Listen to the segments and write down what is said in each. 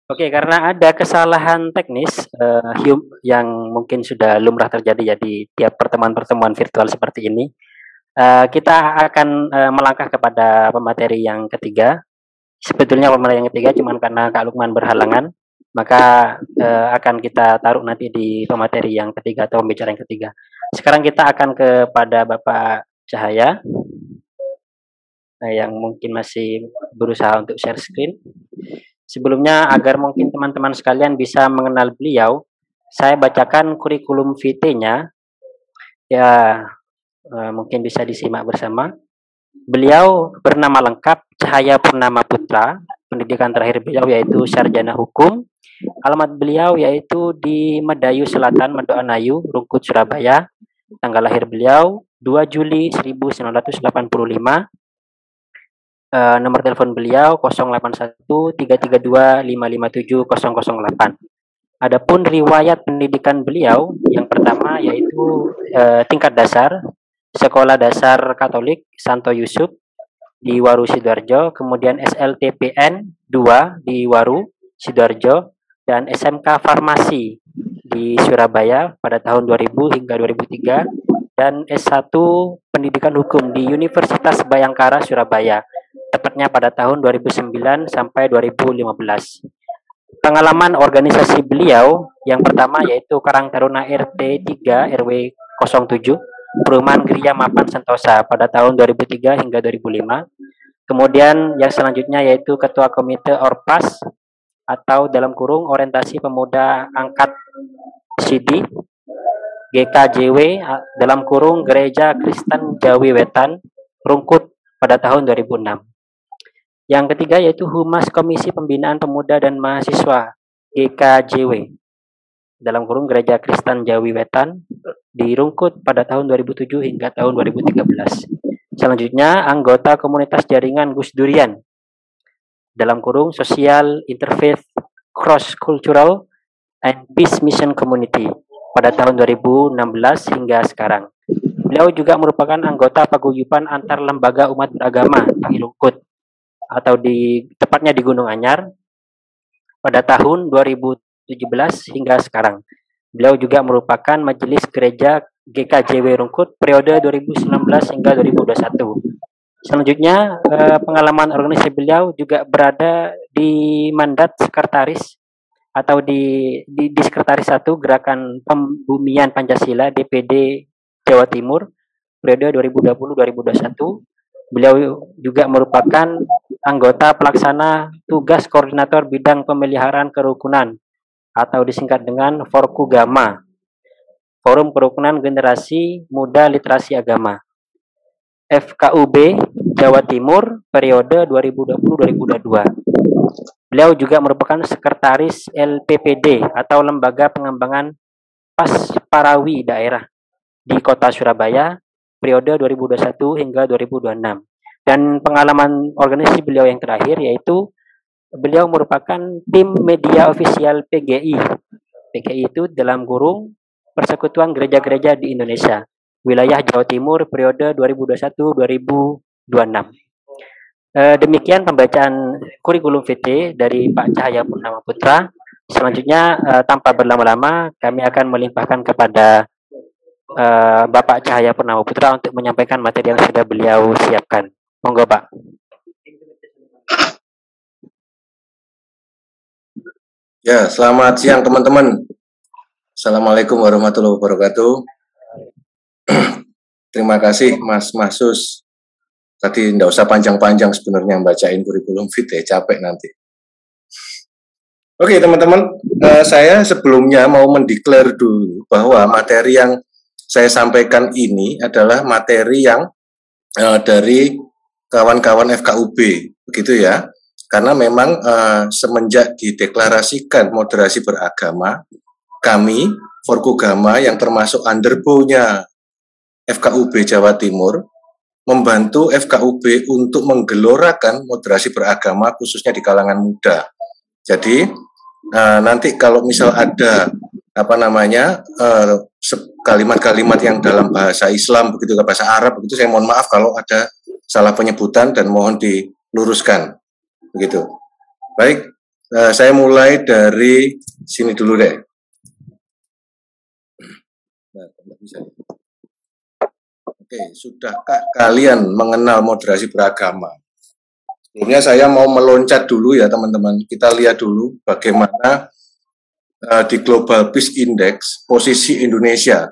Oke, karena ada kesalahan teknis yang mungkin sudah lumrah terjadi ya di tiap pertemuan-pertemuan virtual seperti ini. Kita akan melangkah kepada pemateri yang ketiga. Sebetulnya pemateri yang ketiga cuman karena Kak Lukman berhalangan, maka akan kita taruh nanti di pemateri yang ketiga atau pembicara yang ketiga. Sekarang kita akan kepada Bapak Cahaya yang mungkin masih berusaha untuk share screen. Sebelumnya, agar mungkin teman-teman sekalian bisa mengenal beliau, saya bacakan kurikulum vitae-nya. Ya, mungkin bisa disimak bersama. Beliau bernama lengkap Cahaya Purnama Putra. Pendidikan terakhir beliau yaitu Sarjana Hukum. Alamat beliau yaitu di Medayu Selatan, Medoanayu, Rungkut, Surabaya. Tanggal lahir beliau 2 Juli 1985. Nomor telepon beliau 081 332 557 008. Adapun riwayat pendidikan beliau yang pertama yaitu tingkat dasar Sekolah Dasar Katolik Santo Yusuf di Waru Sidoarjo, kemudian SLTPN 2 di Waru Sidoarjo, dan SMK Farmasi di Surabaya pada tahun 2000 hingga 2003, dan S1 Pendidikan Hukum di Universitas Bayangkara Surabaya, tepatnya pada tahun 2009 sampai 2015. Pengalaman organisasi beliau yang pertama yaitu Karang Taruna RT 3 RW 07 Perumahan Geria Mapan Sentosa pada tahun 2003 hingga 2005. Kemudian yang selanjutnya yaitu Ketua Komite Orpas atau dalam kurung Orientasi Pemuda Angkat Sidi GKJW dalam kurung Gereja Kristen Jawi Wetan Rungkut pada tahun 2006. Yang ketiga yaitu Humas Komisi Pembinaan Pemuda dan Mahasiswa GKJW dalam kurung Gereja Kristen Jawi Wetan di Rungkut pada tahun 2007 hingga tahun 2013. Selanjutnya anggota komunitas jaringan Gus Durian dalam kurung Social Interfaith Cross Cultural and Peace Mission Community pada tahun 2016 hingga sekarang. Beliau juga merupakan anggota paguyuban antar lembaga umat beragama di Rungkut atau tepatnya di Gunung Anyar pada tahun 2017 hingga sekarang. Beliau juga merupakan Majelis Gereja GKJW Rungkut periode 2019 hingga 2021. Selanjutnya, pengalaman organisasi beliau juga berada di mandat sekretaris atau di sekretaris 1 Gerakan Pembumian Pancasila DPD Jawa Timur periode 2020-2021. Beliau juga merupakan anggota pelaksana tugas koordinator bidang pemeliharaan kerukunan atau disingkat dengan Forkugama, Forum Kerukunan Generasi Muda Literasi Agama, FKUB Jawa Timur periode 2020-2022. Beliau juga merupakan sekretaris LPPD atau Lembaga Pengembangan Pasparawi Daerah di Kota Surabaya periode 2021 hingga 2026. Dan pengalaman organisasi beliau yang terakhir yaitu beliau merupakan tim media ofisial PGI. PGI itu dalam kurung Persekutuan Gereja-Gereja di Indonesia, wilayah Jawa Timur periode 2021-2026. Demikian pembacaan kurikulum vitae dari Pak Cahaya Purnama Putra. Selanjutnya tanpa berlama-lama kami akan melimpahkan kepada Bapak Cahaya Purnama Putra untuk menyampaikan materi yang sudah beliau siapkan. Monggo Pak. Ya, selamat siang teman-teman. Assalamualaikum warahmatullahi wabarakatuh. Terima kasih Mas Masus. Tadi tidak usah panjang-panjang sebenarnya bacain kurikulum vitae, capek nanti. Oke teman-teman, saya sebelumnya mau mendeklar dulu bahwa materi yang saya sampaikan ini adalah materi yang dari kawan-kawan FKUB, begitu ya. Karena memang semenjak dideklarasikan moderasi beragama, kami, Forkugama yang termasuk underbow-nya FKUB Jawa Timur, membantu FKUB untuk menggelorakan moderasi beragama khususnya di kalangan muda. Jadi nanti kalau misal ada kalimat-kalimat yang dalam bahasa Islam begitu, bahasa Arab begitu, saya mohon maaf kalau ada salah penyebutan dan mohon diluruskan begitu. Baik, saya mulai dari sini dulu deh. Nah, bisa. Oke, sudahkah kalian mengenal moderasi beragama? Sebelumnya saya mau meloncat dulu ya teman-teman. Kita lihat dulu bagaimana di Global Peace Index posisi Indonesia.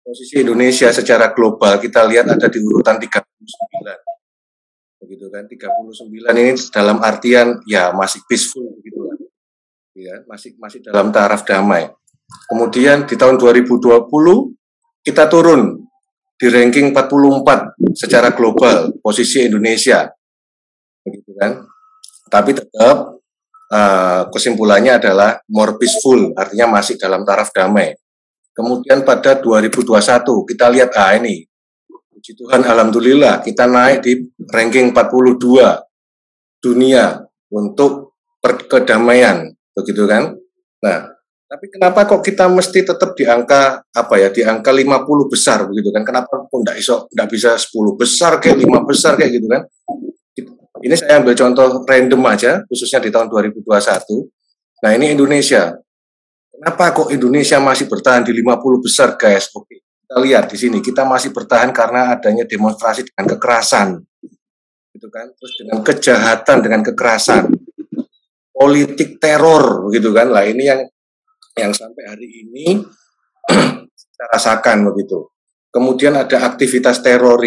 Posisi Indonesia secara global kita lihat ada di urutan 39. Begitu kan, 39 ini dalam artian ya masih peaceful begitu lah. Ya, masih dalam taraf damai. Kemudian di tahun 2020 kita turun di ranking 44 secara global posisi Indonesia. Begitu kan. Tapi tetap kesimpulannya adalah more peaceful, artinya masih dalam taraf damai. Kemudian pada 2021 kita lihat ini, puji Tuhan alhamdulillah kita naik di ranking 42 dunia untuk kedamaian, begitu kan? Nah, tapi kenapa kok kita mesti tetap di angka di angka 50 besar begitu kan? Kenapa kok enggak bisa 10 besar kayak 5 besar kayak gitu kan? Ini saya ambil contoh random aja, khususnya di tahun 2021. Nah, ini Indonesia. Kenapa kok Indonesia masih bertahan di 50 besar, guys? Oke, kita lihat di sini, kita masih bertahan karena adanya demonstrasi dengan kekerasan. Gitu kan? Terus dengan kejahatan, dengan kekerasan. Politik teror, gitu kan? Lah ini yang sampai hari ini kita rasakan begitu. Kemudian ada aktivitas teror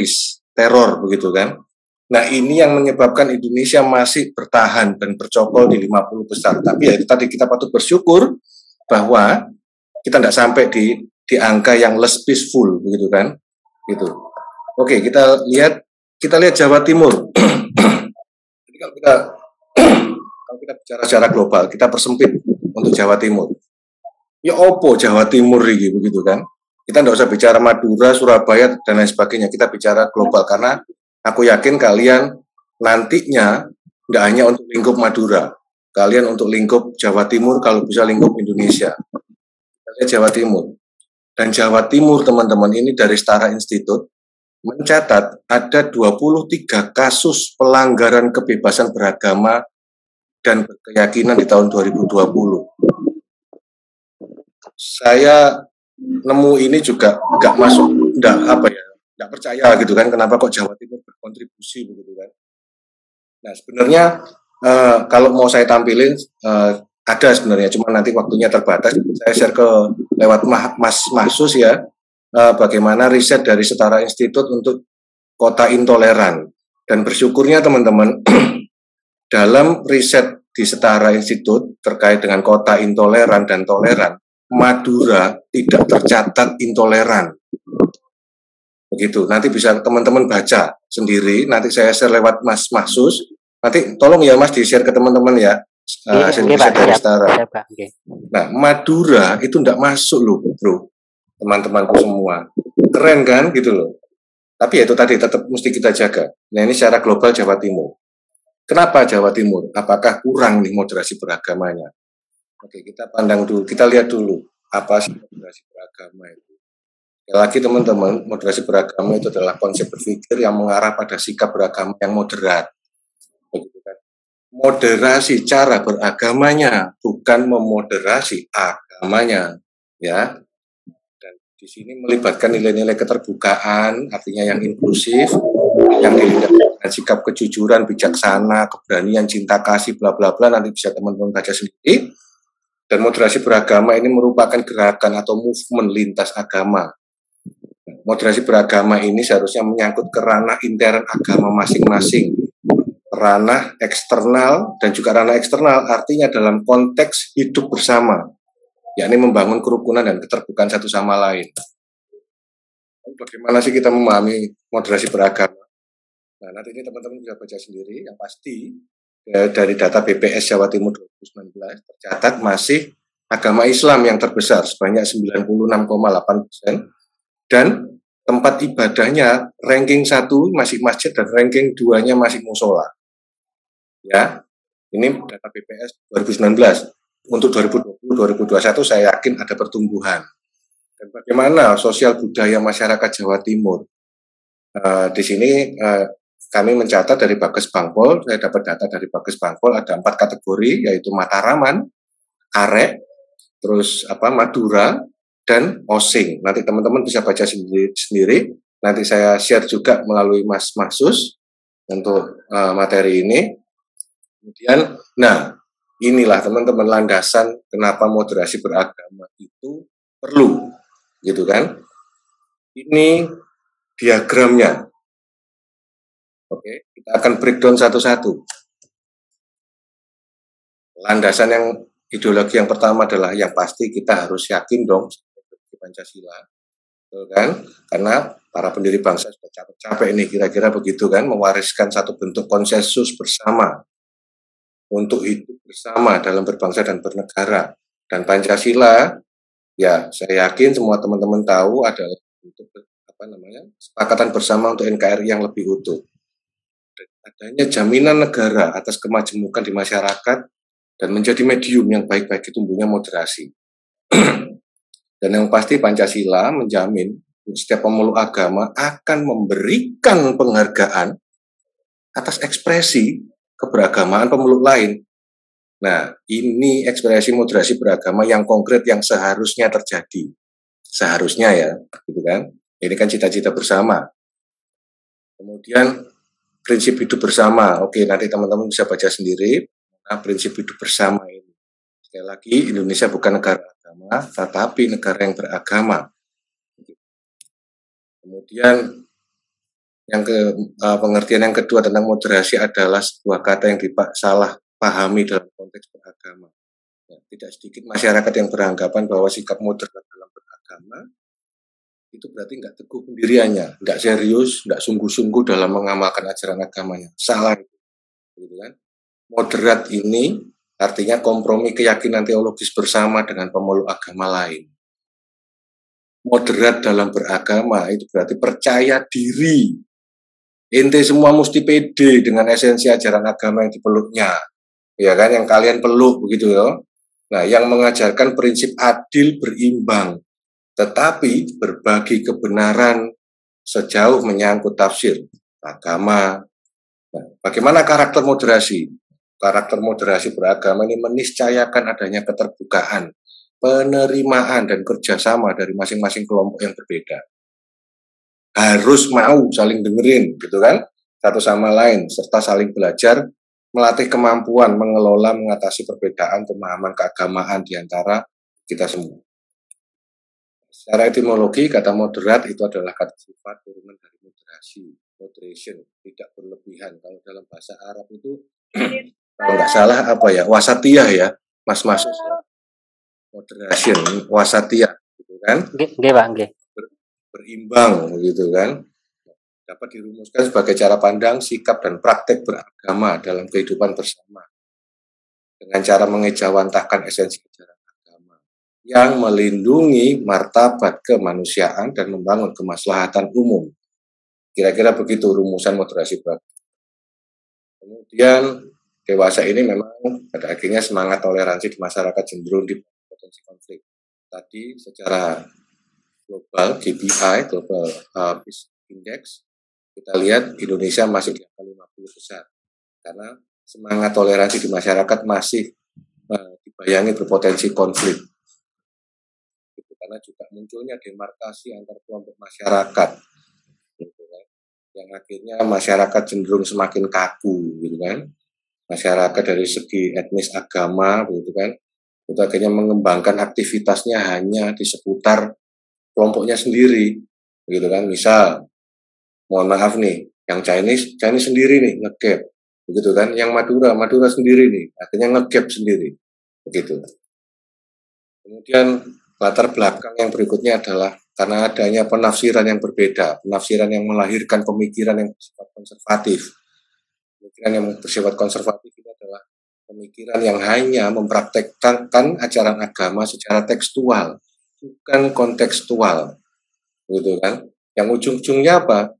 begitu kan? Nah, ini yang menyebabkan Indonesia masih bertahan dan bercokol di 50 besar. Tapi ya itu tadi kita patut bersyukur bahwa kita tidak sampai di angka yang less peaceful, begitu kan? Gitu. Oke, kita lihat Jawa Timur. Jadi kalau kita bicara secara global, kita persempit untuk Jawa Timur. Ya opo Jawa Timur ini, begitu kan? Kita tidak usah bicara Madura, Surabaya dan lain sebagainya. Kita bicara global karena aku yakin kalian nantinya tidak hanya untuk lingkup Madura, kalian untuk lingkup Jawa Timur, kalau bisa lingkup Indonesia. Kalian Jawa Timur. Dan Jawa Timur, teman-teman, ini dari Setara Institute, mencatat ada 23 kasus pelanggaran kebebasan beragama dan berkeyakinan di tahun 2020. Saya nemu ini juga nggak percaya gitu kan, kenapa kok Jawa Timur berkontribusi begitu kan. Nah sebenarnya kalau mau saya tampilin ada sebenarnya, cuma nanti waktunya terbatas. Saya share lewat Mas Mahsus ya, bagaimana riset dari Setara Institute untuk kota intoleran. Dan bersyukurnya teman-teman, dalam riset di Setara Institute terkait dengan kota intoleran dan toleran, Madura tidak tercatat intoleran. Begitu, nanti bisa teman-teman baca sendiri, nanti saya share lewat Mas Mahsus, nanti tolong ya Mas di-share ke teman-teman ya, hasil riset dari Setara. Nah, Madura itu tidak masuk loh bro, teman-temanku semua, keren kan gitu loh. Tapi ya itu tadi, tetap mesti kita jaga. Nah ini secara global Jawa Timur. Kenapa Jawa Timur? Apakah kurang nih moderasi beragamanya? Oke, kita pandang dulu, kita lihat dulu apa sih moderasi beragama itu. Sekali lagi teman-teman, moderasi beragama itu adalah konsep berpikir yang mengarah pada sikap beragama yang moderat. Begitu kan? Moderasi cara beragamanya, bukan memoderasi agamanya, ya. Dan di sini melibatkan nilai-nilai keterbukaan, artinya yang inklusif, yang dilindungi dengan sikap kejujuran, bijaksana, keberanian, cinta kasih, bla bla bla. Nanti bisa teman-teman baca sendiri. Dan moderasi beragama ini merupakan gerakan atau movement lintas agama. Moderasi beragama ini seharusnya menyangkut ke ranah intern agama masing-masing, ranah eksternal dan juga ranah eksternal, artinya dalam konteks hidup bersama, yakni membangun kerukunan dan keterbukaan satu sama lain. Bagaimana sih kita memahami moderasi beragama? Nah, nanti ini teman-teman bisa baca sendiri. Yang pasti dari data BPS Jawa Timur 2019 tercatat masih agama Islam yang terbesar sebanyak 96,8%, dan tempat ibadahnya ranking 1 masih masjid dan ranking 2-nya masih musola. Ya, ini data BPS 2019. Untuk 2020-2021 saya yakin ada pertumbuhan. Dan bagaimana sosial budaya masyarakat Jawa Timur? Di sini kami mencatat dari Bages Bangpol, saya dapat data dari Bages Bangpol ada 4 kategori, yaitu Mataraman, Arek, terus Madura, dan Osing. Nanti teman-teman bisa baca sendiri. Nanti saya share juga melalui Mas Mahsus untuk materi ini. Kemudian, nah inilah teman-teman landasan kenapa moderasi beragama itu perlu, gitu kan? Ini diagramnya. Oke, kita akan breakdown satu-satu. Landasan yang ideologi yang pertama adalah yang pasti kita harus yakin dong Pancasila, betul kan? Karena para pendiri bangsa sudah capek-capek ini kira-kira begitu kan, mewariskan satu bentuk konsensus bersama untuk hidup bersama dalam berbangsa dan bernegara. Dan Pancasila, ya saya yakin semua teman-teman tahu adalah untuk kesepakatan bersama untuk NKRI yang lebih utuh. Adanya jaminan negara atas kemajemukan di masyarakat dan menjadi medium yang baik-baik tumbuhnya moderasi. Dan yang pasti Pancasila menjamin setiap pemeluk agama akan memberikan penghargaan atas ekspresi keberagamaan pemeluk lain. Nah, ini ekspresi moderasi beragama yang konkret yang seharusnya terjadi. Seharusnya ya, gitu kan? Ini kan cita-cita bersama. Kemudian prinsip hidup bersama. Oke, nanti teman-teman bisa baca sendiri. Nah, prinsip hidup bersama ini. Sekali lagi, Indonesia bukan negara agama, tetapi negara yang beragama. Kemudian pengertian yang kedua tentang moderasi adalah sebuah kata yang salah pahami dalam konteks beragama. Ya, tidak sedikit masyarakat yang beranggapan bahwa sikap moderat dalam beragama itu berarti nggak teguh pendiriannya, nggak serius, nggak sungguh-sungguh dalam mengamalkan ajaran agamanya. Salah, gitu kan? Moderat ini artinya kompromi keyakinan teologis bersama dengan pemeluk agama lain. Moderat dalam beragama itu berarti percaya diri. Ente semua mesti pede dengan esensi ajaran agama yang dipeluknya, ya kan? Yang kalian peluk begitu ya. Nah, yang mengajarkan prinsip adil berimbang, tetapi berbagi kebenaran sejauh menyangkut tafsir agama. Nah, bagaimana karakter moderasi? Karakter moderasi beragama ini meniscayakan adanya keterbukaan, penerimaan, dan kerjasama dari masing-masing kelompok yang berbeda. Harus mau saling dengerin, gitu kan? Satu sama lain, serta saling belajar, melatih kemampuan mengelola, mengatasi perbedaan pemahaman keagamaan di antara kita semua. Secara etimologi, kata moderat itu adalah kata sifat turunan dari moderasi, moderation, tidak berlebihan. Kalau dalam bahasa Arab itu, kalau nggak salah wasatiyah ya, Mas Mahsus ya. Moderation, wasatiyah, gitu kan? Berimbang, gitu kan? Dapat dirumuskan sebagai cara pandang, sikap, dan praktek beragama dalam kehidupan bersama. Dengan cara mengejawantahkan esensi ajaran yang melindungi martabat kemanusiaan dan membangun kemaslahatan umum. Kira-kira begitu rumusan moderasi beragama. Kemudian dewasa ini memang pada akhirnya semangat toleransi di masyarakat cenderung di potensi konflik. Tadi secara global GPI, Global Peace Index, kita lihat Indonesia masih di angka 50 besar. Karena semangat toleransi di masyarakat masih dibayangi berpotensi konflik. Karena juga munculnya demarkasi antar kelompok masyarakat, gitu kan? Yang akhirnya masyarakat cenderung semakin kaku, gitu kan? Masyarakat dari segi etnis agama, gitu kan? Itu akhirnya mengembangkan aktivitasnya hanya di seputar kelompoknya sendiri, gitu kan? Misal, mohon maaf nih, yang Chinese sendiri nih ngegap, begitu kan? Yang Madura sendiri nih, akhirnya ngegap sendiri, begitu. Kemudian latar belakang yang berikutnya adalah karena adanya penafsiran yang berbeda, penafsiran yang melahirkan pemikiran yang bersifat konservatif. Pemikiran yang bersifat konservatif itu adalah pemikiran yang hanya mempraktekkan ajaran agama secara tekstual, bukan kontekstual, gitu kan? Yang ujung-ujungnya apa?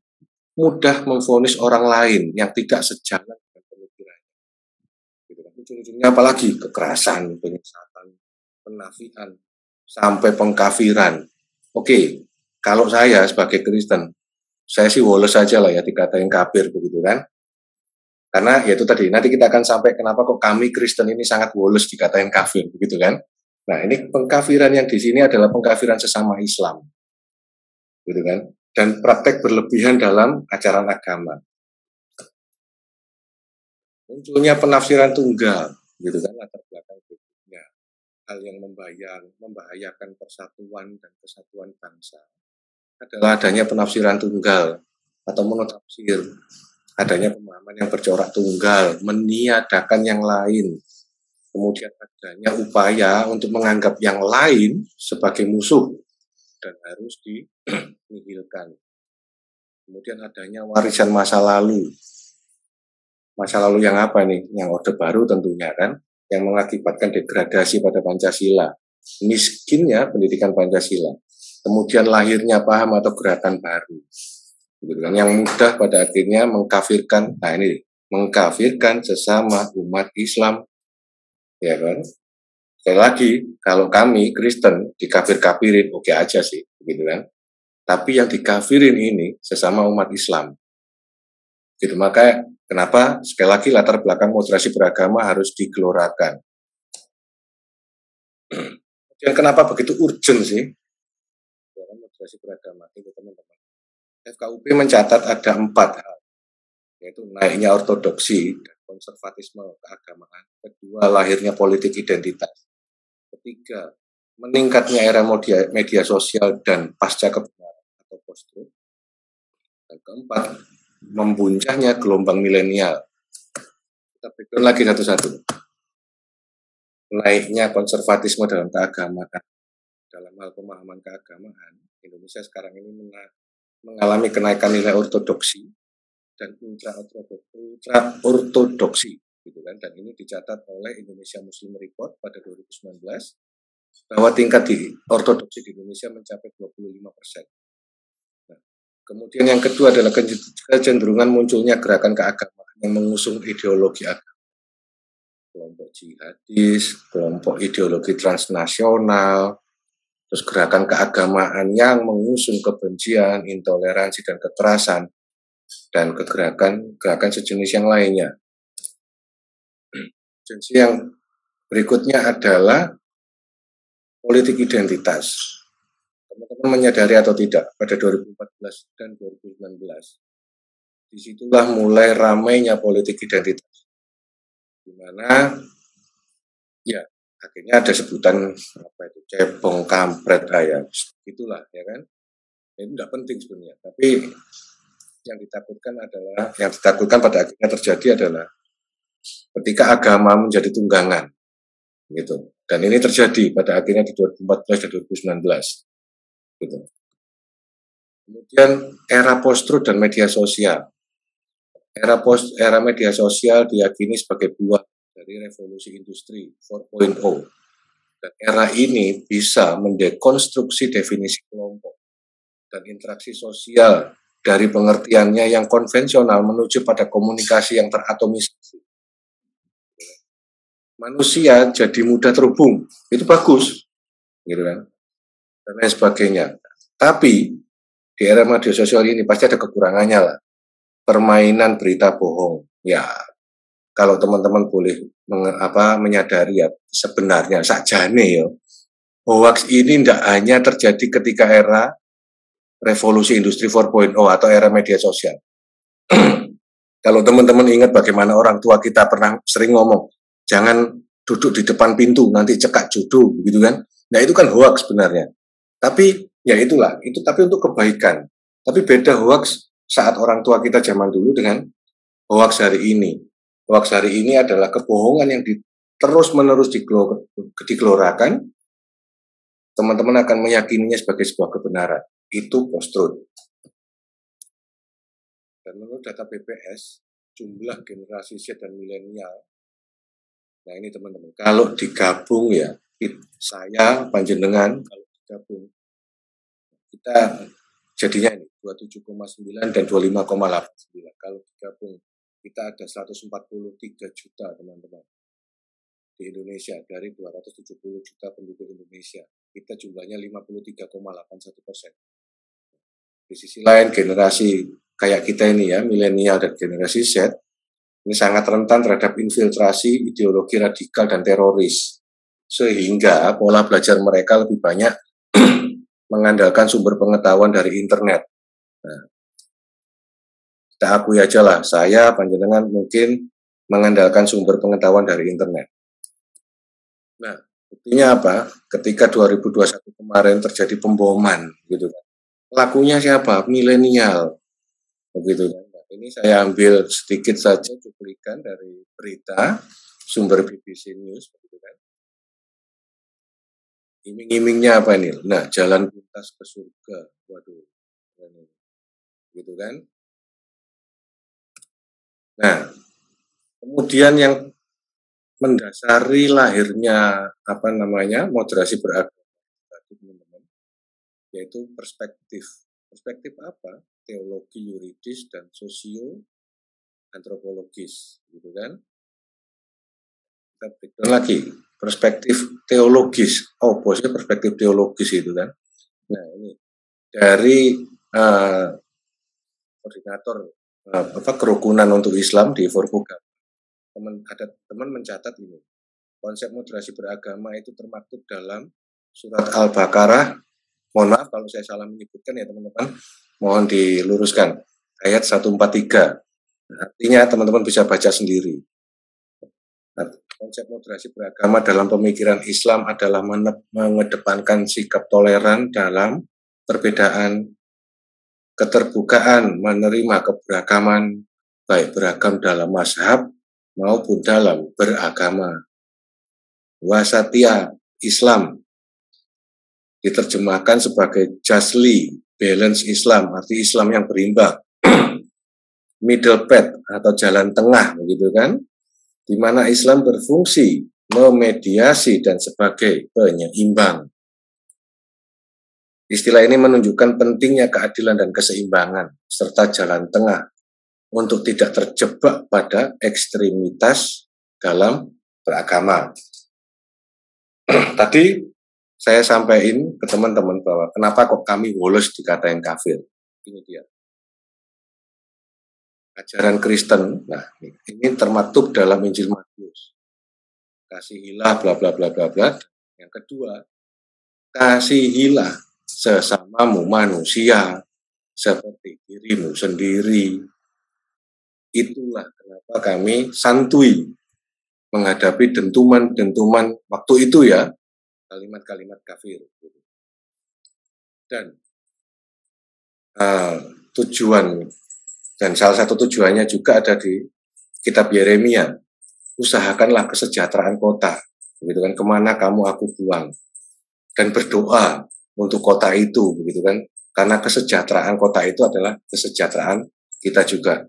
Mudah memvonis orang lain yang tidak sejalan dengan pemikirannya. Gitu kan? Ujung-ujungnya apalagi kekerasan, penyesatan, penafian, sampai pengkafiran. Oke, kalau saya sebagai Kristen, saya sih woles saja lah ya dikatain kafir begitu kan. Karena ya itu tadi, nanti kita akan sampai kenapa kok kami Kristen ini sangat woles dikatain kafir begitu kan. Nah, ini pengkafiran yang di sini adalah pengkafiran sesama Islam. Gitu kan. Dan praktek berlebihan dalam ajaran agama. Munculnya penafsiran tunggal, gitu kan, latar belakang berikutnya. Hal yang membahayakan persatuan dan kesatuan bangsa adalah adanya penafsiran tunggal atau monotafsir, adanya pemahaman yang bercorak tunggal, meniadakan yang lain, kemudian adanya upaya untuk menganggap yang lain sebagai musuh dan harus dinihilkan. Kemudian adanya warisan masa lalu. Masa lalu yang apa nih? Yang Orde Baru tentunya kan, yang mengakibatkan degradasi pada Pancasila, miskinnya pendidikan Pancasila, kemudian lahirnya paham atau gerakan baru, gitu kan, yang mudah pada akhirnya mengkafirkan, nah ini mengkafirkan sesama umat Islam, ya kan? Sekali lagi, kalau kami Kristen dikafir-kafirin oke aja sih, gitu kan? Tapi yang dikafirin ini sesama umat Islam. Gitu, maka kenapa sekali lagi latar belakang moderasi beragama harus digelorakan. Dan kenapa begitu urgent sih dalam moderasi beragama itu teman-teman? FKUP mencatat ada 4 hal, yaitu naiknya ortodoksi dan konservatisme keagamaan, kedua lahirnya politik identitas, ketiga meningkatnya era media sosial dan pasca kebenaran atau post-truth, dan keempat membuncahnya gelombang milenial. Kita breakdown lagi satu-satu. Naiknya konservatisme dalam keagamaan, dalam hal pemahaman keagamaan, Indonesia sekarang ini mengalami kenaikan nilai ortodoksi dan ultra ortodoksi, gitu kan. Dan ini dicatat oleh Indonesia Muslim Report pada 2019 bahwa tingkat di ortodoksi di Indonesia mencapai 25%. Nah, kemudian yang kedua adalah kecenderungan munculnya gerakan keagamaan yang mengusung ideologi agama. Kelompok jihadis, kelompok ideologi transnasional, terus gerakan keagamaan yang mengusung kebencian, intoleransi, dan kekerasan, dan gerakan sejenis yang lainnya. Jenis yang berikutnya adalah politik identitas. Teman-teman menyadari atau tidak, pada 2014 dan 2019, disitulah mulai ramainya politik identitas. Di mana ya akhirnya ada sebutan apa itu, cebong, kampret, ya itulah ya kan. Itu tidak penting sebenarnya, tapi yang ditakutkan pada akhirnya terjadi adalah ketika agama menjadi tunggangan, gitu. Dan ini terjadi pada akhirnya di 2014 dan 2019, gitu. Kemudian era post-truth dan media sosial. Era media sosial diyakini sebagai buah dari revolusi industri 4.0. Dan era ini bisa mendekonstruksi definisi kelompok dan interaksi sosial dari pengertiannya yang konvensional menuju pada komunikasi yang teratomisasi. Manusia jadi mudah terhubung, itu bagus, gitu kan, dan lain sebagainya. Tapi di era media sosial ini pasti ada kekurangannya lah. Permainan berita bohong, ya kalau teman-teman boleh menyadari ya sebenarnya sakjane ya hoax ini tidak hanya terjadi ketika era revolusi industri 4.0 atau era media sosial. Kalau teman-teman ingat bagaimana orang tua kita pernah sering ngomong, jangan duduk di depan pintu, nanti cekak jodoh, gitu kan. Nah itu kan hoax sebenarnya. Tapi ya itulah, itu tapi untuk kebaikan. Tapi beda hoax saat orang tua kita zaman dulu dengan hoax hari ini. Hoax hari ini adalah kebohongan yang terus-menerus digelorakan. Teman-teman akan meyakininya sebagai sebuah kebenaran. Itu post-truth. Dan menurut data BPS, jumlah generasi Z dan milenial, nah ini teman-teman, kalau digabung ya, saya, panjenengan, kalau digabung, kita jadinya ini 27,9 dan 25,89. Kalau digabung, kita ada 143 juta teman-teman di Indonesia dari 270 juta penduduk Indonesia. Kita jumlahnya 53,81%. Di sisi lain generasi kayak kita ini ya, milenial dan generasi Z, ini sangat rentan terhadap infiltrasi ideologi radikal dan teroris. Sehingga pola belajar mereka lebih banyak mengandalkan sumber pengetahuan dari internet. Nah, kita akui aja lah, saya panjenengan mungkin mengandalkan sumber pengetahuan dari internet. Nah, buktinya apa? Ketika 2021 kemarin terjadi pemboman, gitu kan. Pelakunya siapa? Milenial, begitu kan. Nah, ini saya ambil sedikit saja cuplikan dari berita sumber BBC News, begitu kan. Iming-imingnya apa ini? Nah, jalan pintas ke surga. Waduh, gitu kan. Nah, kemudian yang mendasari lahirnya moderasi beragama, teman-teman, yaitu perspektif. Perspektif apa? Teologi yuridis dan sosio antropologis, gitu kan? Kita breakdown lagi, perspektif teologis. Oh, bosnya perspektif teologis itu kan? Nah, ini dari koordinator kerukunan untuk Islam di Forkoga. Teman mencatat ini. Konsep moderasi beragama itu termaktub dalam surat Al-Baqarah. Mohon maaf kalau saya salah menyebutkan ya teman-teman. Mohon diluruskan. Ayat 143. Artinya teman-teman bisa baca sendiri. Nah, konsep moderasi beragama dalam pemikiran Islam adalah mengedepankan sikap toleran dalam perbedaan, keterbukaan menerima keberagaman, baik beragam dalam mazhab maupun dalam beragama. Wasatiyah Islam diterjemahkan sebagai justly balance Islam, arti Islam yang berimbang. Middle path atau jalan tengah, begitu kan? Di mana Islam berfungsi memediasi dan sebagai penyeimbang. Istilah ini menunjukkan pentingnya keadilan dan keseimbangan serta jalan tengah untuk tidak terjebak pada ekstremitas dalam beragama. Tadi saya sampaikan ke teman-teman bahwa kenapa kok kami Woles dikatain kafir. Ini dia. Ajaran Kristen, nah ini termaktub dalam Injil Matius. Kasihilah bla bla bla bla bla. Yang kedua, kasihilah sesamamu manusia seperti dirimu sendiri. Itulah kenapa kami santuy menghadapi dentuman-dentuman waktu itu ya, kalimat-kalimat kafir. Dan tujuan dan salah satu tujuannya juga ada di kitab Yeremia. Usahakanlah kesejahteraan kota, begitu kan? Kemana kamu aku buang, dan berdoa untuk kota itu, begitu kan? Karena kesejahteraan kota itu adalah kesejahteraan kita juga.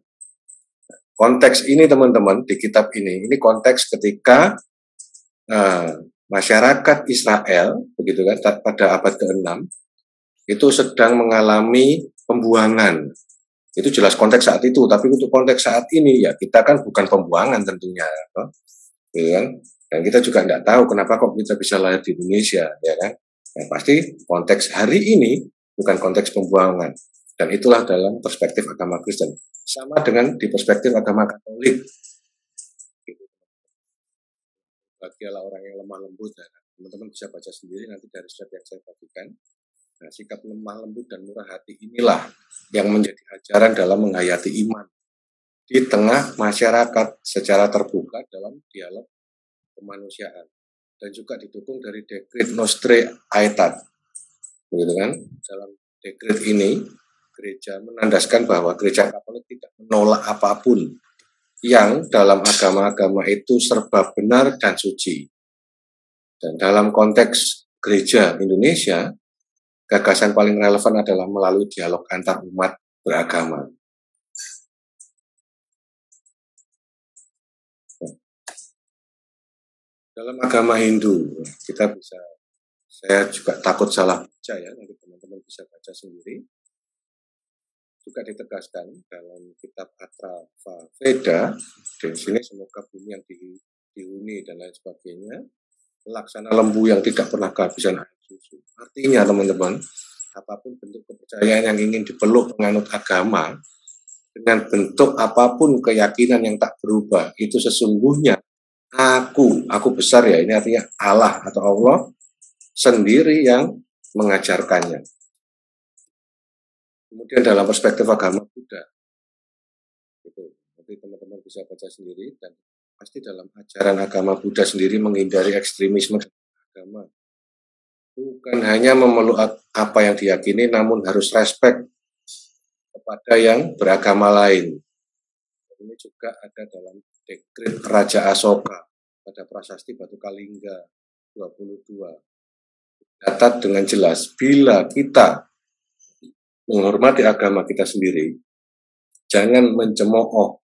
Konteks ini teman-teman di kitab ini konteks ketika masyarakat Israel, begitu kan, pada abad ke-6 itu sedang mengalami pembuangan. Itu jelas konteks saat itu, tapi untuk konteks saat ini ya kita kan bukan pembuangan tentunya, gitu kan? Dan kita juga tidak tahu kenapa kok kita bisa lahir di Indonesia, ya kan? Nah, pasti konteks hari ini bukan konteks pembuangan, dan itulah dalam perspektif agama Kristen. Sama dengan di perspektif agama Katolik. Bagilah orang yang lemah lembut, ya kan? Teman-teman bisa baca sendiri nanti dari slide yang saya bagikan. Nah, sikap lemah lembut dan murah hati inilah yang menjadi ajaran dalam menghayati iman di tengah masyarakat secara terbuka dalam dialog kemanusiaan, dan juga didukung dari dekret Nostre Aetat, begitu kan? Dalam dekret ini gereja menandaskan bahwa gereja Katolik tidak menolak apapun yang dalam agama-agama itu serba benar dan suci. Dan dalam konteks gereja Indonesia, gagasan paling relevan adalah melalui dialog antar umat beragama. Dalam agama Hindu, kita bisa, saya juga takut salah baca ya, nanti teman-teman bisa baca sendiri. Juga ditegaskan dalam kitab Atharva Veda, di sini semoga bumi yang dihuni dan lain sebagainya, laksana lembu yang tidak pernah kehabisan air susu. Artinya teman-teman, apapun bentuk kepercayaan yang ingin dipeluk penganut agama, dengan bentuk apapun keyakinan yang tak berubah, itu sesungguhnya aku besar ya, ini artinya Allah atau Allah sendiri yang mengajarkannya. Kemudian dalam perspektif agama Buddha, itu nanti teman-teman bisa baca sendiri, dan pasti dalam ajaran agama Buddha sendiri menghindari ekstremisme agama. Bukan hanya memeluk apa yang diyakini, namun harus respect kepada yang beragama lain. Ini juga ada dalam dekret Raja Asoka pada prasasti Batu Kalingga 22. Catat dengan jelas, bila kita menghormati agama kita sendiri, jangan mencemooh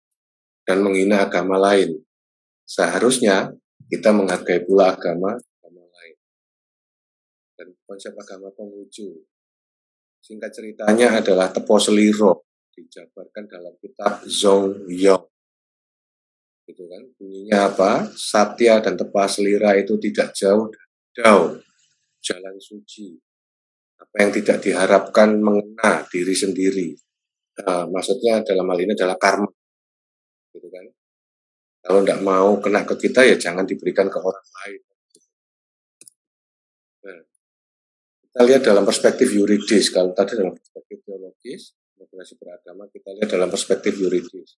dan menghina agama lain. Seharusnya kita menghargai pula agama lain. Dan konsep agama Konghucu, singkat ceritanya adalah tepo seliro, dijabarkan dalam kitab Zong Yong. Gitu kan? Bunyinya apa? Satya dan tepa selira itu tidak jauh dari Dao, jalan suci. Apa yang tidak diharapkan mengena diri sendiri. Maksudnya dalam hal ini adalah karma. Gitu kan? Kalau tidak mau kena ke kita, ya jangan diberikan ke orang lain. Nah, kita lihat dalam perspektif yuridis. Kalau tadi dalam perspektif teologis, moderasi beragama, kita lihat dalam perspektif yuridis.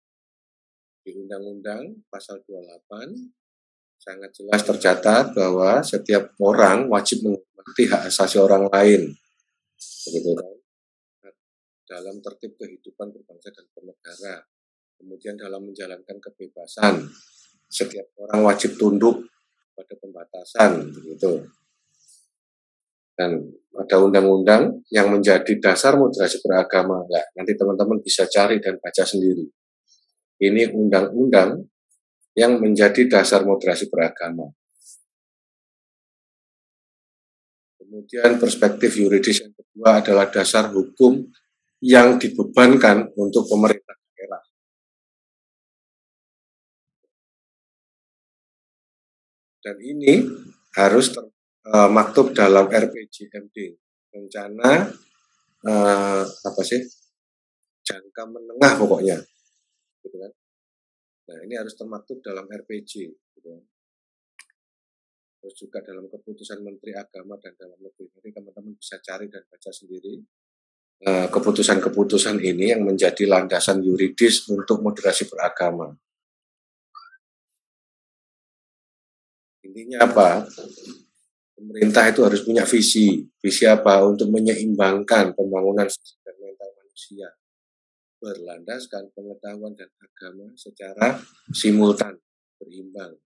Di Undang-Undang pasal 28 sangat jelas tercatat bahwa setiap orang wajib menghormati hak asasi orang lain, begitu kan? Dalam tertib kehidupan berbangsa dan bernegara. Kemudian dalam menjalankan kebebasan, setiap orang wajib tunduk pada pembatasan, begitu. Dan ada undang-undang yang menjadi dasar moderasi beragama. Nah, nanti teman-teman bisa cari dan baca sendiri. Ini undang-undang yang menjadi dasar moderasi beragama. Kemudian perspektif yuridis yang kedua adalah dasar hukum yang dibebankan untuk pemerintah daerah. Dan ini harus termaktub dalam RPJMD, rencana jangka menengah pokoknya. Gitu kan? Nah, ini harus termaktub dalam RPJ. Gitu kan? Terus juga dalam keputusan Menteri Agama dan dalam negeri. Nanti teman-teman bisa cari dan baca sendiri. Keputusan-keputusan ini yang menjadi landasan yuridis untuk moderasi beragama. Intinya apa? Pemerintah itu harus punya visi. Visi apa? Untuk menyeimbangkan pembangunan fisik dan mental manusia, berlandaskan pengetahuan dan agama secara simultan, berimbang.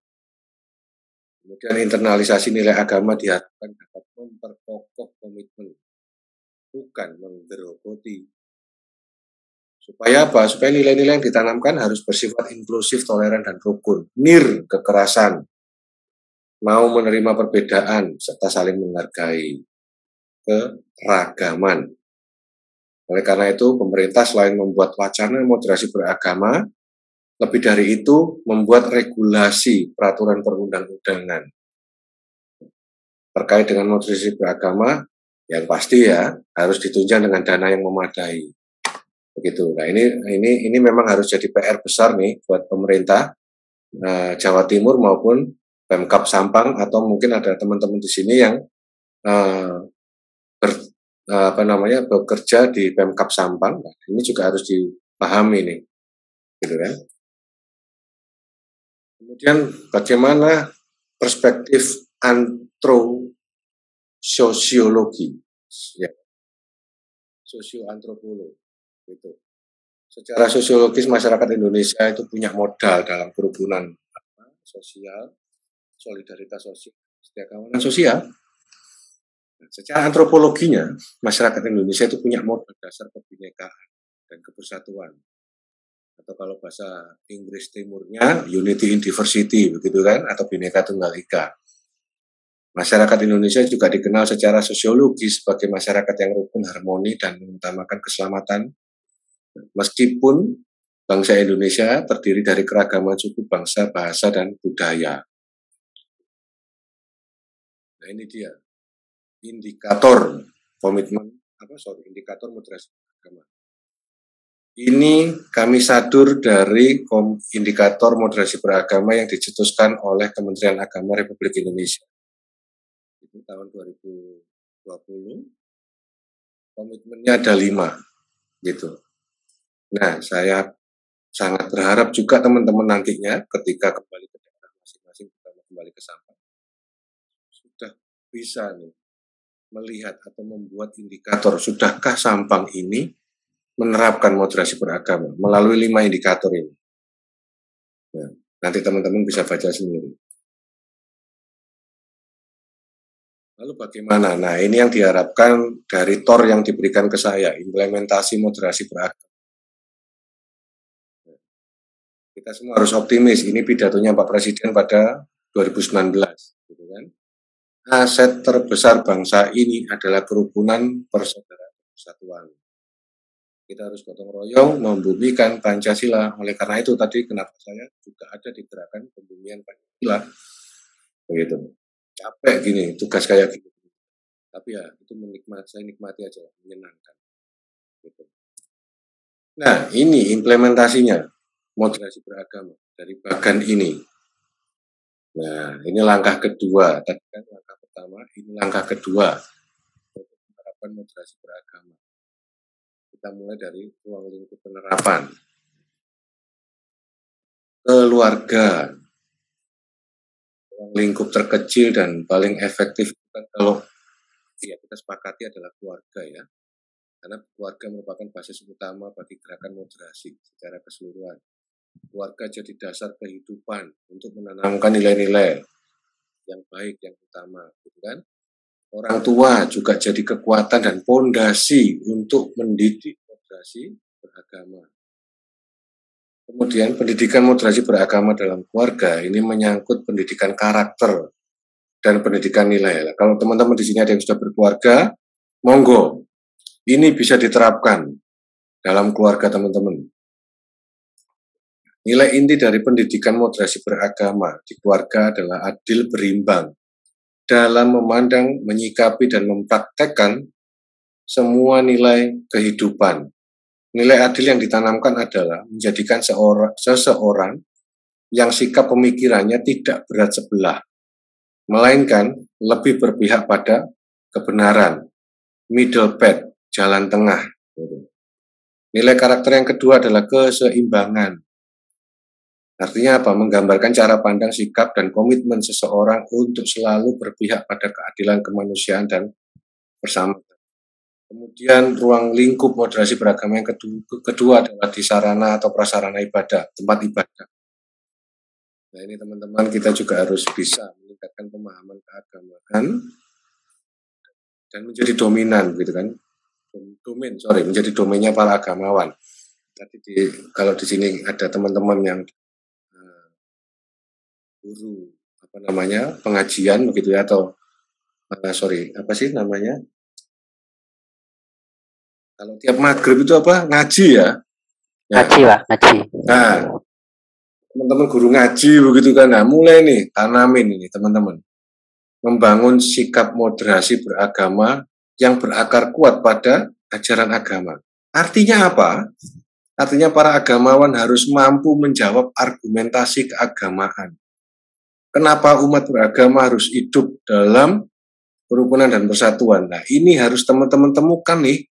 Kemudian internalisasi nilai agama diharapkan dapat memperkokoh komitmen, bukan menggerogoti. Supaya apa? Supaya nilai-nilai yang ditanamkan harus bersifat inklusif, toleran, dan rukun. Nir kekerasan, mau menerima perbedaan, serta saling menghargai keragaman. Oleh karena itu, pemerintah selain membuat wacana moderasi beragama, lebih dari itu membuat regulasi peraturan perundang-undangan terkait dengan moderasi beragama, yang pasti ya harus ditunjang dengan dana yang memadai. Begitu. Nah, ini memang harus jadi PR besar nih buat pemerintah Jawa Timur maupun Pemkab Sampang, atau mungkin ada teman-teman di sini yang bekerja di Pemkab Sampang. Nah, ini juga harus dipahami nih, gitu kan? Kemudian bagaimana perspektif antrososiologi, ya, sosioantropolog, gitu. Secara sosiologis masyarakat Indonesia itu punya modal dalam kerukunan sosial, solidaritas sosial, setia kawanan sosial. Secara antropologinya, masyarakat Indonesia itu punya modal dasar kebinekaan dan kebersatuan. Atau kalau bahasa Inggris Timurnya, unity in diversity, begitu kan, atau Bhinneka Tunggal Ika. Masyarakat Indonesia juga dikenal secara sosiologis sebagai masyarakat yang rukun, harmoni, dan mengutamakan keselamatan. Meskipun bangsa Indonesia terdiri dari keragaman suku, bangsa, bahasa, dan budaya. Nah, ini dia indikator komitmen indikator moderasi beragama. Ini kami sadur dari indikator moderasi beragama yang dicetuskan oleh Kementerian Agama Republik Indonesia. Itu tahun 2020. Komitmennya ada 5, gitu. Nah, saya sangat berharap juga teman-teman nantinya ketika kembali ke daerah masing-masing, kembali ke Sampang, sudah bisa nih melihat atau membuat indikator, sudahkah Sampang ini menerapkan moderasi beragama melalui 5 indikator ini. Nah, nanti teman-teman bisa baca sendiri. Lalu bagaimana? Nah, ini yang diharapkan dari TOR yang diberikan ke saya, implementasi moderasi beragama. Kita semua harus optimis. Ini pidatonya Pak Presiden pada 2019, gitu kan? Aset terbesar bangsa ini adalah kerukunan, persaudaraan, persatuan. Kita harus gotong royong membumikan Pancasila. Oleh karena itu tadi kenapa saya juga ada di gerakan pembumian Pancasila. Begitu. Capek gini, tugas kayak gitu. Tapi ya itu saya nikmati aja, menyenangkan. Gitu. Nah, ini implementasinya moderasi beragama dari bagan ini. Nah, ini langkah kedua. Tadi kan langkah pertama, ini langkah kedua untuk menerapkan moderasi beragama. Kita mulai dari ruang lingkup penerapan. Keluarga, ruang lingkup terkecil dan paling efektif kan kalau ya kita sepakati adalah keluarga ya. Karena keluarga merupakan basis utama bagi gerakan moderasi secara keseluruhan. Keluarga jadi dasar kehidupan untuk menanamkan nilai-nilai yang baik, yang utama, gitu kan? Orang tua juga jadi kekuatan dan fondasi untuk mendidik moderasi beragama. Kemudian pendidikan moderasi beragama dalam keluarga ini menyangkut pendidikan karakter dan pendidikan nilai. Kalau teman-teman di sini ada yang sudah berkeluarga, monggo, ini bisa diterapkan dalam keluarga teman-teman. Nilai inti dari pendidikan moderasi beragama di keluarga adalah adil berimbang dalam memandang, menyikapi, dan mempraktekkan semua nilai kehidupan. Nilai adil yang ditanamkan adalah menjadikan seseorang yang sikap pemikirannya tidak berat sebelah, melainkan lebih berpihak pada kebenaran, middle path, jalan tengah. Nilai karakter yang kedua adalah keseimbangan. Artinya apa? Menggambarkan cara pandang, sikap, dan komitmen seseorang untuk selalu berpihak pada keadilan kemanusiaan dan bersama. Kemudian ruang lingkup moderasi beragama yang kedua adalah di sarana atau prasarana ibadah, tempat ibadah. Nah ini teman-teman kita juga harus bisa meningkatkan pemahaman keagamaan dan menjadi dominan, gitu kan? Menjadi domainnya para agamawan. Tadi kalau di sini ada teman-teman yang guru pengajian begitu ya, atau apa sih namanya, kalau tiap maghrib itu apa, ngaji ya, ngaji lah, ngaji. Nah teman-teman guru ngaji begitu kan, nah mulai nih tanamin ini teman-teman, membangun sikap moderasi beragama yang berakar kuat pada ajaran agama. Artinya apa? Artinya para agamawan harus mampu menjawab argumentasi keagamaan. Kenapa umat beragama harus hidup dalam kerukunan dan persatuan? Nah, ini harus teman-teman temukan nih.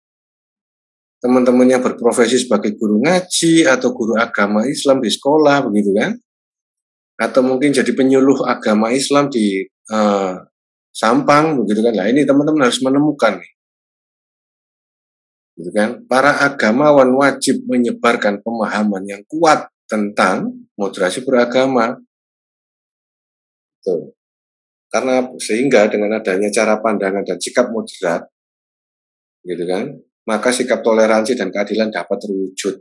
Teman-teman yang berprofesi sebagai guru ngaji atau guru agama Islam di sekolah, begitu kan? Atau mungkin jadi penyuluh agama Islam di Sampang, begitu kan? Nah, ini teman-teman harus menemukan nih. Gitu kan? Para agamawan wajib menyebarkan pemahaman yang kuat tentang moderasi beragama. Tuh. Karena sehingga dengan adanya cara pandangan dan sikap moderat, gitu kan, maka sikap toleransi dan keadilan dapat terwujud.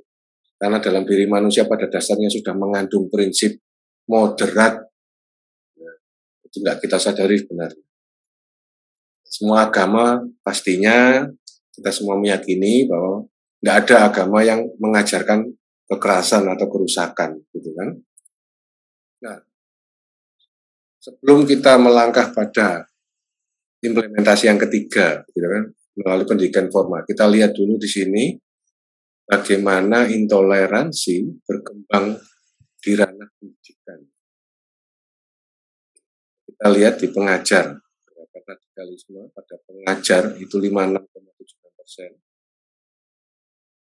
Karena dalam diri manusia pada dasarnya sudah mengandung prinsip moderat. Nah, itu tidak kita sadari sebenarnya. Semua agama pastinya kita semua meyakini bahwa tidak ada agama yang mengajarkan kekerasan atau kerusakan, gitu kan. Nah, sebelum kita melangkah pada implementasi yang ketiga, gitu kan, melalui pendidikan formal. Kita lihat dulu di sini bagaimana intoleransi berkembang di ranah pendidikan. Kita lihat di pengajar, radikalisme pada pengajar itu 56,7%.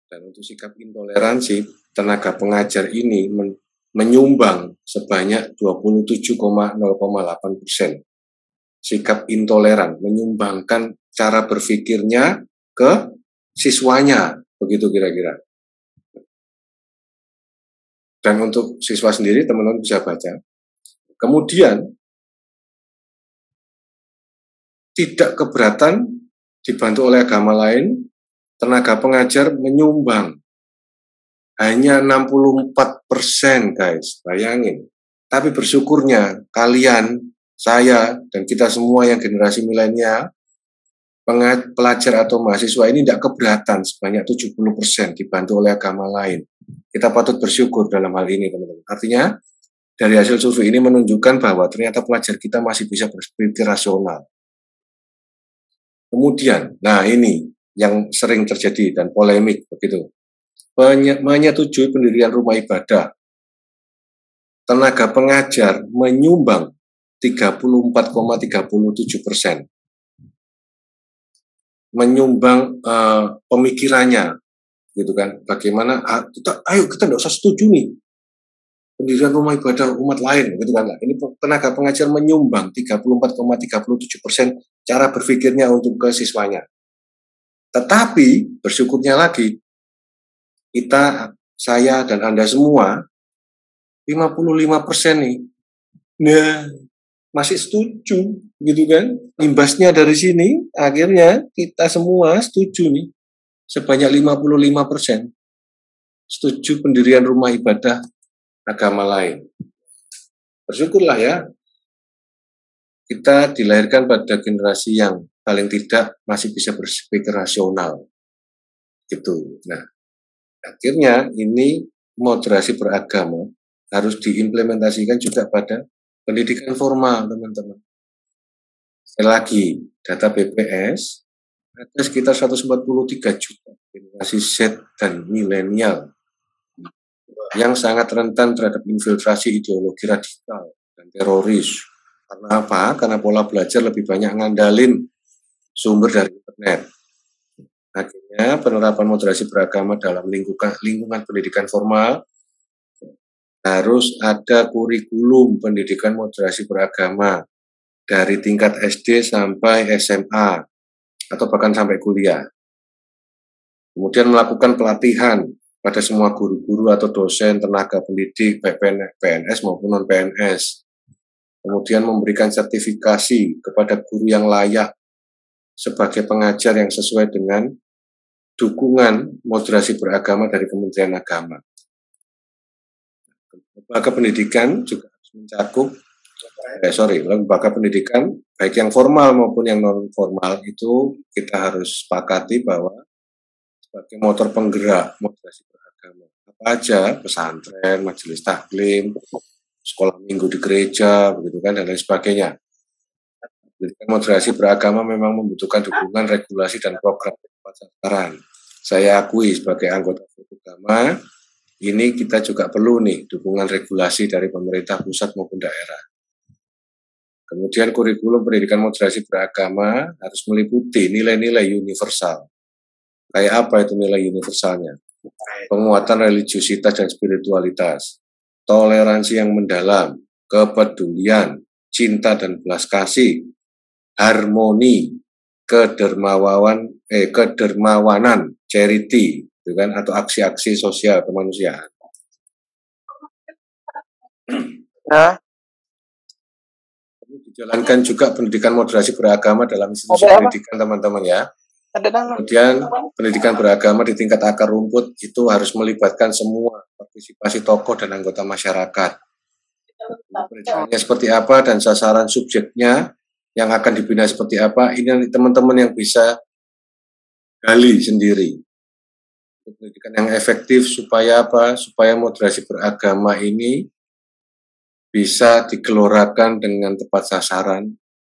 Dan untuk sikap intoleransi, tenaga pengajar ini menyumbang sebanyak 27,08%. Sikap intoleran, menyumbangkan cara berpikirnya ke siswanya, begitu kira-kira. Dan untuk siswa sendiri, teman-teman bisa baca. Kemudian, tidak keberatan dibantu oleh agama lain, tenaga pengajar menyumbang hanya 64%, guys, bayangin. Tapi bersyukurnya kalian, saya, dan kita semua yang generasi milenial, pelajar atau mahasiswa ini tidak keberatan sebanyak 70% dibantu oleh agama lain. Kita patut bersyukur dalam hal ini, teman-teman. Artinya, dari hasil survei ini menunjukkan bahwa ternyata pelajar kita masih bisa berpikir rasional. Kemudian, nah ini yang sering terjadi dan polemik begitu. Menyetujui pendirian rumah ibadah. Tenaga pengajar menyumbang 34,37%. Menyumbang pemikirannya, gitu kan? Bagaimana? Ayo kita tidak usah setuju nih pendirian rumah ibadah umat lain, gitu kan? Ini tenaga pengajar menyumbang 34,37% cara berpikirnya untuk ke siswanya. Tetapi bersyukurnya lagi, kita, saya dan Anda semua 55% nih. Nah, masih setuju, gitu kan? Imbasnya dari sini, akhirnya kita semua setuju nih. Sebanyak 55% setuju pendirian rumah ibadah agama lain. Bersyukurlah ya, kita dilahirkan pada generasi yang paling tidak masih bisa berpikir rasional. Gitu. Nah, akhirnya ini moderasi beragama harus diimplementasikan juga pada pendidikan formal, teman-teman. Sekali lagi, data BPS ada sekitar 143 juta generasi Z dan milenial yang sangat rentan terhadap infiltrasi ideologi radikal dan teroris. Karena apa? Karena pola belajar lebih banyak ngandalin sumber dari internet. Akhirnya penerapan moderasi beragama dalam lingkungan pendidikan formal harus ada kurikulum pendidikan moderasi beragama dari tingkat SD sampai SMA atau bahkan sampai kuliah. Kemudian melakukan pelatihan pada semua guru-guru atau dosen, tenaga pendidik, baik PNS maupun non-PNS. Kemudian memberikan sertifikasi kepada guru yang layak sebagai pengajar yang sesuai dengan dukungan moderasi beragama dari Kementerian Agama. Lembaga pendidikan juga harus mencakup, lembaga pendidikan baik yang formal maupun yang non-formal itu kita harus sepakati bahwa sebagai motor penggerak moderasi beragama. Apa aja, pesantren, majelis taklim, sekolah minggu di gereja, begitu kan, dan lain sebagainya. Pendidikan moderasi beragama memang membutuhkan dukungan, regulasi, dan program tepat sasaran. Saya akui sebagai anggota agama, ini kita juga perlu nih dukungan regulasi dari pemerintah pusat maupun daerah. Kemudian kurikulum pendidikan moderasi beragama harus meliputi nilai-nilai universal. Kayak apa itu nilai universalnya? Penguatan religiusitas dan spiritualitas, toleransi yang mendalam, kepedulian, cinta dan belas kasih, harmoni, kedermawanan, charity, gitu kan, atau aksi-aksi sosial kemanusiaan. Nah, dijalankan juga pendidikan moderasi beragama dalam institusi pendidikan, teman-teman ya. Kemudian pendidikan beragama di tingkat akar rumput itu harus melibatkan semua partisipasi tokoh dan anggota masyarakat. Pendidikannya seperti apa dan sasaran subjeknya yang akan dibina seperti apa, ini teman-teman yang bisa gali sendiri. Pendidikan yang efektif supaya apa? Supaya moderasi beragama ini bisa digelorakan dengan tepat sasaran.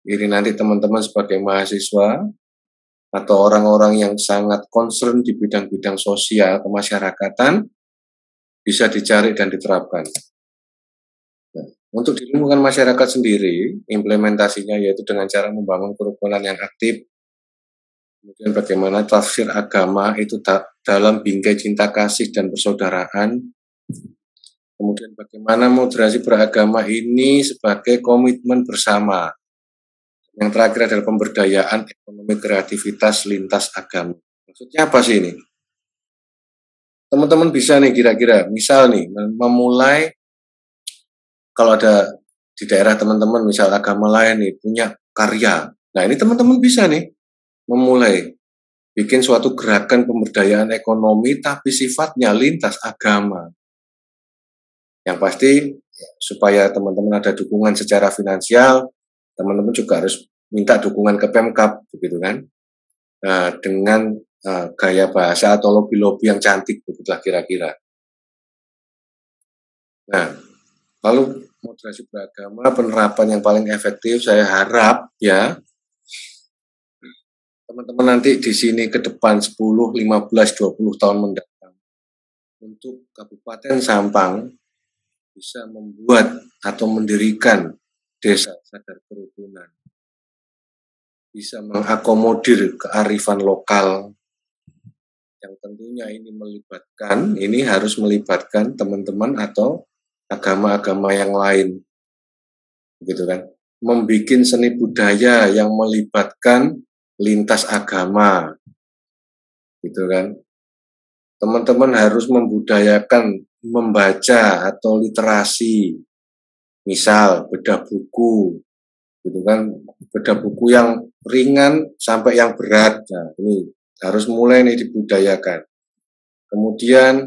Ini nanti teman-teman sebagai mahasiswa atau orang-orang yang sangat concern di bidang-bidang sosial kemasyarakatan bisa dicari dan diterapkan. Nah, untuk di lingkungan masyarakat sendiri, implementasinya yaitu dengan cara membangun kerukunan yang aktif, kemudian bagaimana tafsir agama itu dalam bingkai cinta kasih dan persaudaraan, kemudian bagaimana moderasi beragama ini sebagai komitmen bersama. Yang terakhir adalah pemberdayaan ekonomi kreativitas lintas agama. Maksudnya apa sih ini? Teman-teman bisa nih kira-kira, misal nih, memulai, kalau ada di daerah teman-teman, misal agama lain nih, punya karya. Nah ini teman-teman bisa nih, memulai, bikin suatu gerakan pemberdayaan ekonomi, tapi sifatnya lintas agama. Yang pasti, supaya teman-teman ada dukungan secara finansial, teman-teman juga harus minta dukungan ke Pemkab, begitu kan? Dengan gaya bahasa atau lobby-lobby yang cantik, begitulah kira-kira. Nah, lalu moderasi beragama, penerapan yang paling efektif, saya harap ya, teman-teman nanti di sini ke depan 10, 15, 20 tahun mendatang, untuk Kabupaten Sampang bisa membuat atau mendirikan desa sadar kerukunan, bisa mengakomodir kearifan lokal, yang tentunya ini harus melibatkan teman-teman atau agama-agama yang lain, gitu kan, membikin seni budaya yang melibatkan lintas agama, gitu kan. Teman-teman harus membudayakan membaca atau literasi, misal bedah buku, gitu kan, bedah buku yang ringan sampai yang berat. Nah, ini harus mulai nih dibudayakan. Kemudian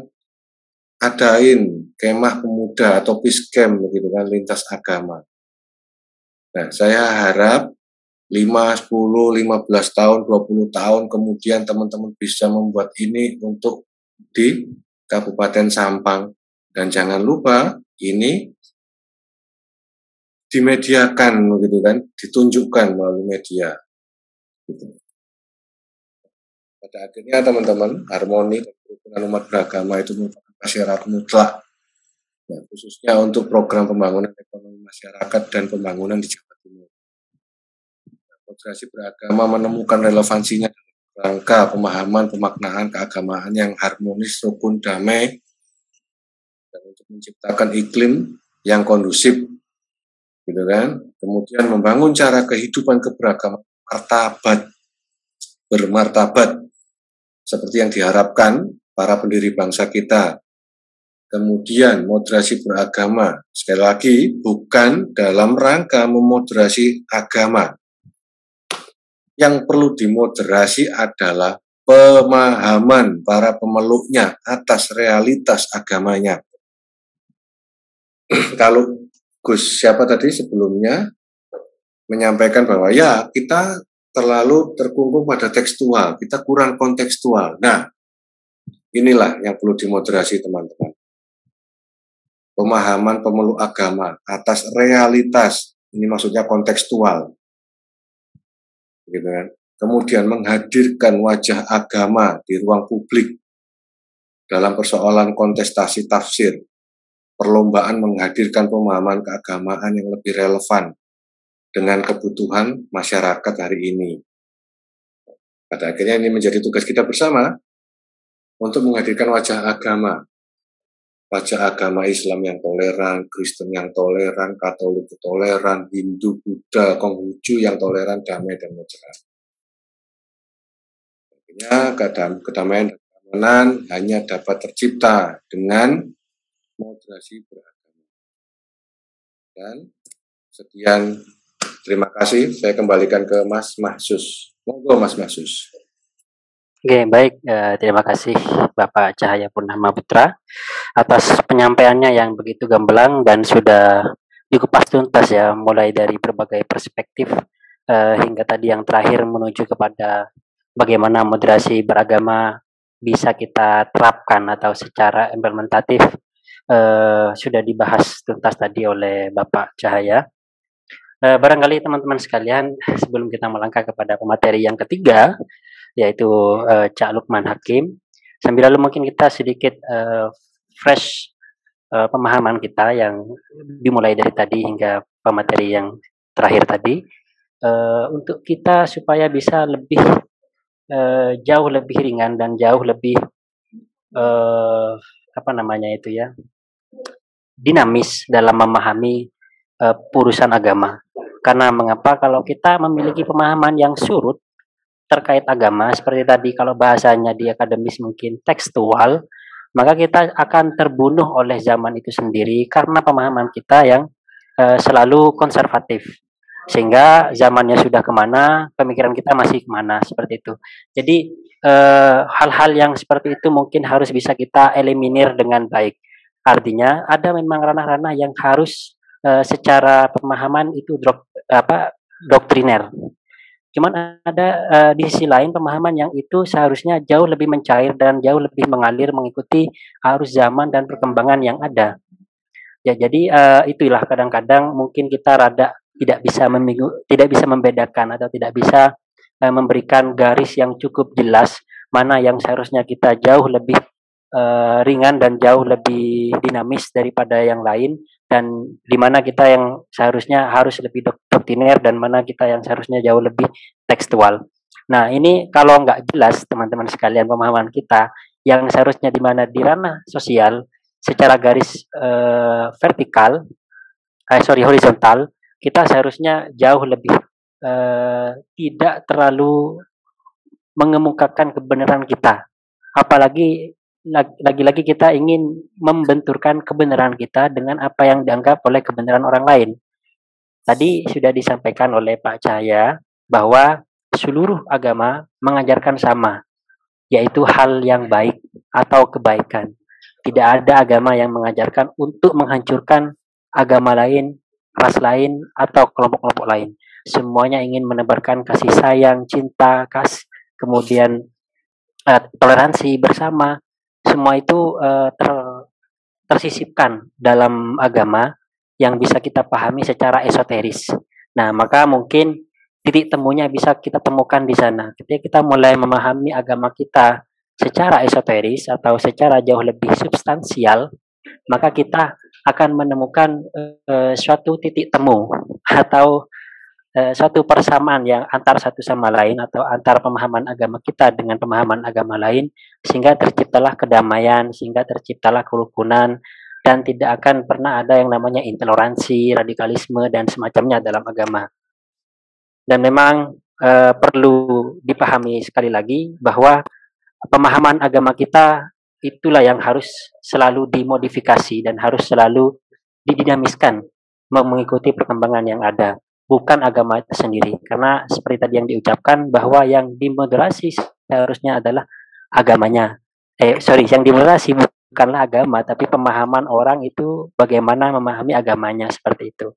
adain kemah pemuda atau peace camp, gitu kan, lintas agama. Nah, saya harap 5, 10, 15 tahun, 20 tahun kemudian teman-teman bisa membuat ini untuk di Kabupaten Sampang. Dan jangan lupa ini dimediakan, gitu kan, ditunjukkan melalui media. Gitu. Pada akhirnya teman-teman, harmoni dan kerukunan umat beragama itu merupakan syarat mutlak, ya, khususnya untuk program pembangunan ekonomi masyarakat dan pembangunan di Jawa Timur. Moderasi beragama menemukan relevansinya dalam rangka pemahaman pemaknaan keagamaan yang harmonis, rukun, damai, dan untuk menciptakan iklim yang kondusif, gitu kan. Kemudian membangun cara kehidupan keberagaman bermartabat seperti yang diharapkan para pendiri bangsa kita. Kemudian moderasi beragama, sekali lagi bukan dalam rangka memoderasi agama. Yang perlu dimoderasi adalah pemahaman para pemeluknya atas realitas agamanya. Kalau Gus siapa tadi sebelumnya menyampaikan bahwa ya kita terlalu terkungkung pada tekstual, kita kurang kontekstual. Nah, inilah yang perlu dimoderasi teman-teman. Pemahaman pemeluk agama atas realitas, ini maksudnya kontekstual, gitu kan. Kemudian menghadirkan wajah agama di ruang publik dalam persoalan kontestasi tafsir, perlombaan menghadirkan pemahaman keagamaan yang lebih relevan dengan kebutuhan masyarakat hari ini. Pada akhirnya ini menjadi tugas kita bersama untuk menghadirkan wajah agama Islam yang toleran, Kristen yang toleran, Katolik toleran, Hindu, Buddha, Konghucu yang toleran, damai dan moderat. Artinya kedamaian dan keamanan hanya dapat tercipta dengan moderasi beragama. Dan sekian, terima kasih. Saya kembalikan ke Mas Mahsus. Monggo Mas Mahsus. Oke, baik. Terima kasih Bapak Cahaya Purnama Putra atas penyampaiannya yang begitu gamblang dan sudah dikupas tuntas ya, mulai dari berbagai perspektif hingga tadi yang terakhir menuju kepada bagaimana moderasi beragama bisa kita terapkan atau secara implementatif sudah dibahas tuntas tadi oleh Bapak Cahaya. Barangkali teman-teman sekalian, sebelum kita melangkah kepada pemateri yang ketiga, yaitu Cak Lukman Hakim. Sambil lalu mungkin kita sedikit fresh pemahaman kita yang dimulai dari tadi hingga pemateri yang terakhir tadi, untuk kita supaya bisa lebih jauh lebih ringan dan jauh lebih apa namanya itu ya, dinamis dalam memahami urusan agama. Karena mengapa kalau kita memiliki pemahaman yang surut terkait agama seperti tadi, kalau bahasanya di akademis mungkin tekstual, maka kita akan terbunuh oleh zaman itu sendiri karena pemahaman kita yang selalu konservatif, sehingga zamannya sudah kemana, pemikiran kita masih kemana, seperti itu. Jadi hal-hal yang seperti itu mungkin harus bisa kita eliminir dengan baik. Artinya ada memang ranah-ranah yang harus secara pemahaman itu doktriner. Cuman ada di sisi lain pemahaman yang itu seharusnya jauh lebih mencair dan jauh lebih mengalir mengikuti arus zaman dan perkembangan yang ada. Ya, jadi itulah kadang-kadang mungkin kita rada tidak bisa membedakan atau tidak bisa memberikan garis yang cukup jelas mana yang seharusnya kita jauh lebih ringan dan jauh lebih dinamis daripada yang lain, dan di mana kita yang seharusnya harus lebih doktriner dan mana kita yang seharusnya jauh lebih tekstual. Nah, ini kalau nggak jelas teman-teman sekalian pemahaman kita yang seharusnya di mana di ranah sosial secara garis horizontal, kita seharusnya jauh lebih tidak terlalu mengemukakan kebenaran kita, apalagi lagi-lagi kita ingin membenturkan kebenaran kita dengan apa yang dianggap oleh kebenaran orang lain. Tadi sudah disampaikan oleh Pak Cahaya bahwa seluruh agama mengajarkan sama, yaitu hal yang baik atau kebaikan. Tidak ada agama yang mengajarkan untuk menghancurkan agama lain, ras lain, atau kelompok-kelompok lain. Semuanya ingin menebarkan kasih sayang, cinta, kemudian toleransi bersama. Semua itu tersisipkan dalam agama yang bisa kita pahami secara esoteris. Nah, maka mungkin titik temunya bisa kita temukan di sana. Ketika kita mulai memahami agama kita secara esoteris atau secara jauh lebih substansial, maka kita akan menemukan suatu titik temu atau suatu persamaan yang antar satu sama lain atau antar pemahaman agama kita dengan pemahaman agama lain, sehingga terciptalah kedamaian, sehingga terciptalah kerukunan, dan tidak akan pernah ada yang namanya intoleransi, radikalisme, dan semacamnya dalam agama. Dan memang perlu dipahami sekali lagi bahwa pemahaman agama kita itulah yang harus selalu dimodifikasi dan harus selalu didinamiskan mengikuti perkembangan yang ada, bukan agama itu sendiri. Karena seperti tadi yang diucapkan bahwa yang dimoderasi seharusnya adalah agamanya. Yang dimoderasi bukanlah agama, tapi pemahaman orang itu bagaimana memahami agamanya, seperti itu.